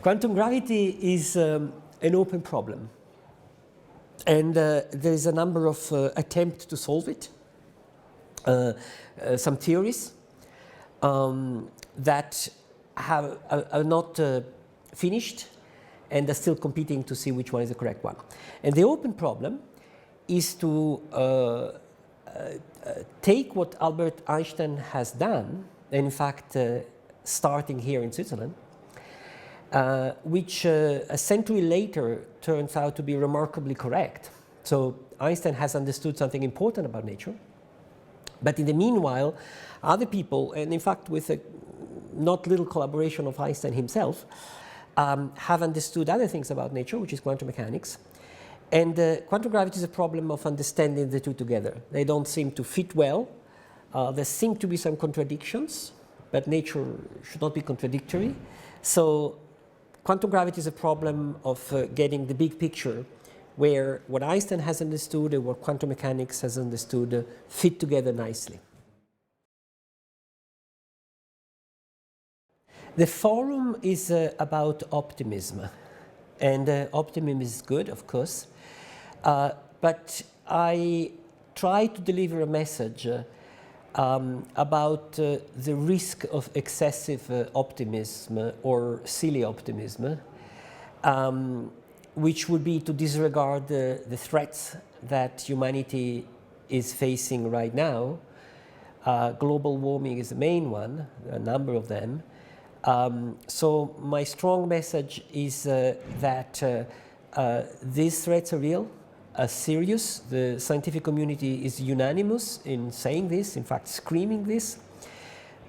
Quantum gravity is an open problem, and there is a number of attempts to solve it. Some theories that are not finished and are still competing to see which one is the correct one. And the open problem is to take what Albert Einstein has done, and in fact starting here in Switzerland, which a century later turns out to be remarkably correct. So Einstein has understood something important about nature, but in the meanwhile, other people, and in fact with a not little collaboration of Einstein himself, have understood other things about nature, which is quantum mechanics. And quantum gravity is a problem of understanding the two together. They don't seem to fit well. There seem to be some contradictions, but nature should not be contradictory. So quantum gravity is a problem of getting the big picture where what Einstein has understood and what quantum mechanics has understood fit together nicely. The forum is about optimism, and optimism is good, of course, but I try to deliver a message about the risk of excessive optimism or silly optimism, which would be to disregard the threats that humanity is facing right now. Global warming is the main one, a number of them. So my strong message is that these threats are real, are serious. The scientific community is unanimous in saying this, in fact screaming this.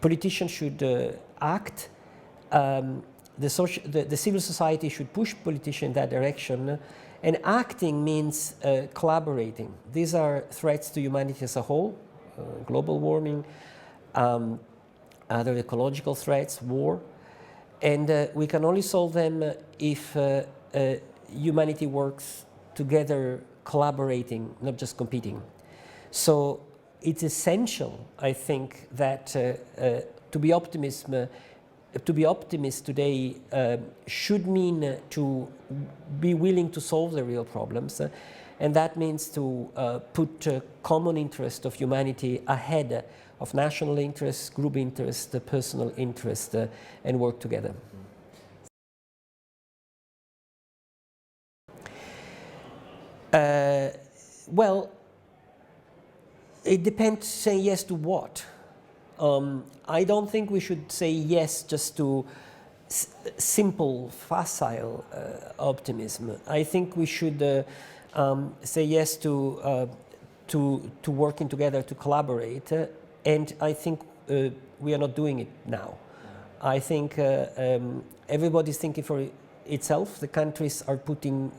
Politicians should act. The civil society should push politicians in that direction, and acting means collaborating. These are threats to humanity as a whole, global warming, other ecological threats, war, and we can only solve them if humanity works together, collaborating, not just competing. So it's essential, I think, that to be optimist today should mean to be willing to solve the real problems, and that means to put common interest of humanity ahead of national interest, group interest, personal interest, and work together. Well, it depends saying yes to what. I don't think we should say yes just to simple, facile optimism. I think we should say yes to working together, to collaborate, and I think we are not doing it now. I think everybody's thinking for itself. The countries are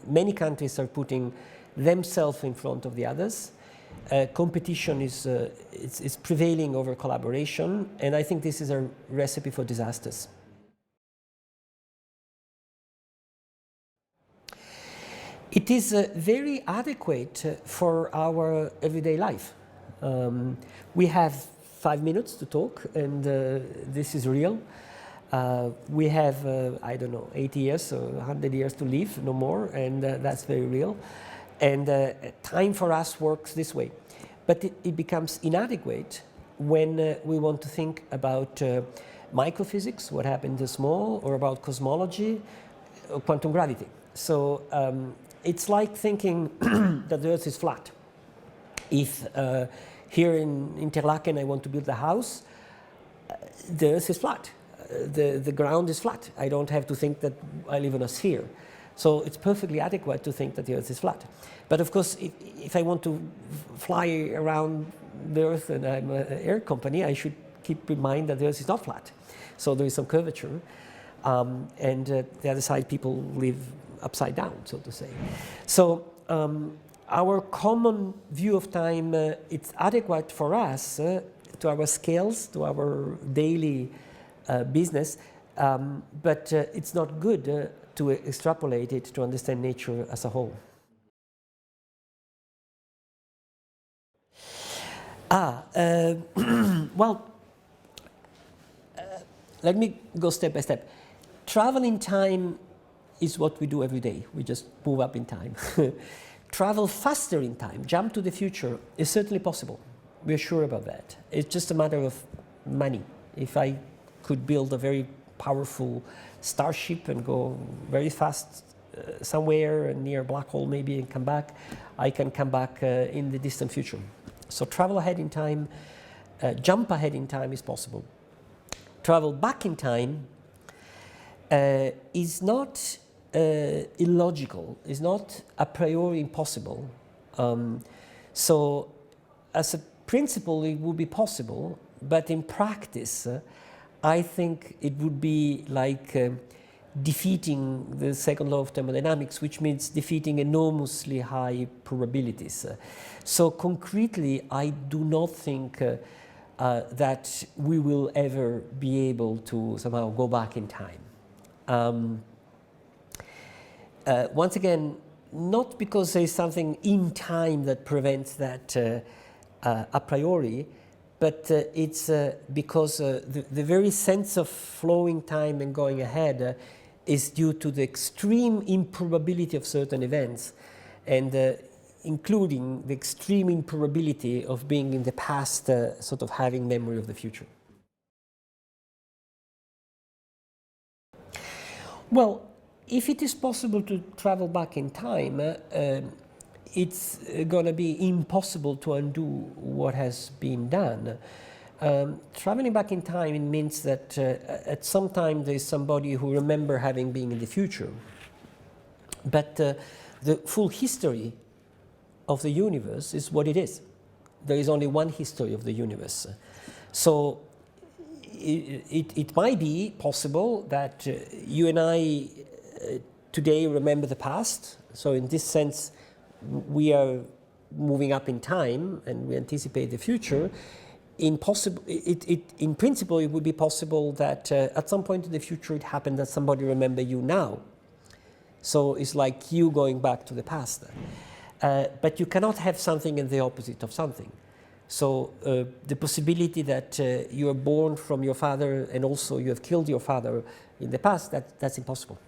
many countries are putting themselves in front of the others. Competition is prevailing over collaboration, and I think this is a recipe for disasters. It is very adequate for our everyday life. We have 5 minutes to talk, and this is real. We have, I don't know, 80 years or 100 years to live, no more, and that's very real. And time for us works this way. But it becomes inadequate when we want to think about microphysics, what happened to small, or about cosmology, or quantum gravity. So it's like thinking that the Earth is flat. If here in Interlaken I want to build a house, the Earth is flat. The ground is flat. I don't have to think that I live on a sphere. So it's perfectly adequate to think that the Earth is flat. But of course, if I want to fly around the Earth and I'm an air company, I should keep in mind that the Earth is not flat. So there is some curvature. And the other side, people live upside down, so to say. So our common view of time, it's adequate for us to our scales, to our daily business, but it's not good to extrapolate it to understand nature as a whole. Well, let me go step by step. Travel in time is what we do every day. We just move up in time. Travel faster in time, jump to the future, is certainly possible. We're sure about that. It's just a matter of money. If I could build a very powerful starship and go very fast somewhere near a black hole maybe and come back, I can come back in the distant future. So travel ahead in time, jump ahead in time is possible. Travel back in time is not illogical, is not a priori impossible. So as a principle it would be possible, but in practice I think it would be like defeating the second law of thermodynamics, which means defeating enormously high probabilities. So concretely, I do not think that we will ever be able to somehow go back in time. Once again, not because there is something in time that prevents that a priori, but it's because the very sense of flowing time and going ahead is due to the extreme improbability of certain events, and including the extreme improbability of being in the past, sort of having memory of the future. Well, if it is possible to travel back in time, it's going to be impossible to undo what has been done. Traveling back in time, it means that at some time there is somebody who remembers having been in the future. But the full history of the universe is what it is. There is only one history of the universe. So it might be possible that you and I today remember the past. So in this sense, we are moving up in time and we anticipate the future. In principle, it would be possible that at some point in the future it happened that somebody remember you now. So it's like you going back to the past. But you cannot have something and the opposite of something. So the possibility that you are born from your father and also you have killed your father in the past, that's impossible.